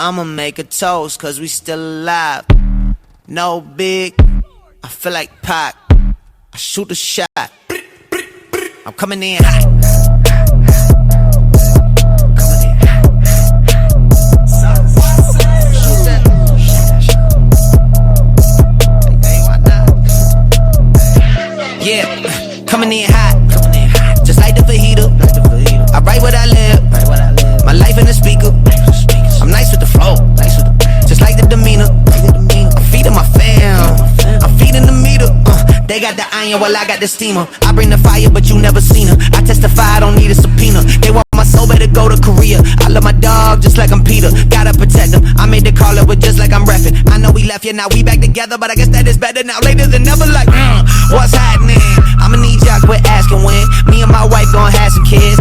I'ma make a toast, cause we still alive. No big, I feel like Pac. I shoot a shot. I'm coming in hot. Yeah, coming in hot, just like the fajita. I write what I live, my life in the speaker. I'm nice with the flow, just like the demeanor. I'm feeding my fam, I'm feeding the meter. They got the iron while I got the steamer. I bring the fire, but you never seen her. I testify, I don't need a subpoena. They want my soul, better go to Korea. I love my dog just like I'm Peter. Gotta protect them. I made the call up with just like I'm reppin'. I know we left, yeah, now we back together, but I guess that is better now. Later than never, like, what's happening? I'ma need y'all quit asking when. Me and my wife gon' have some kids.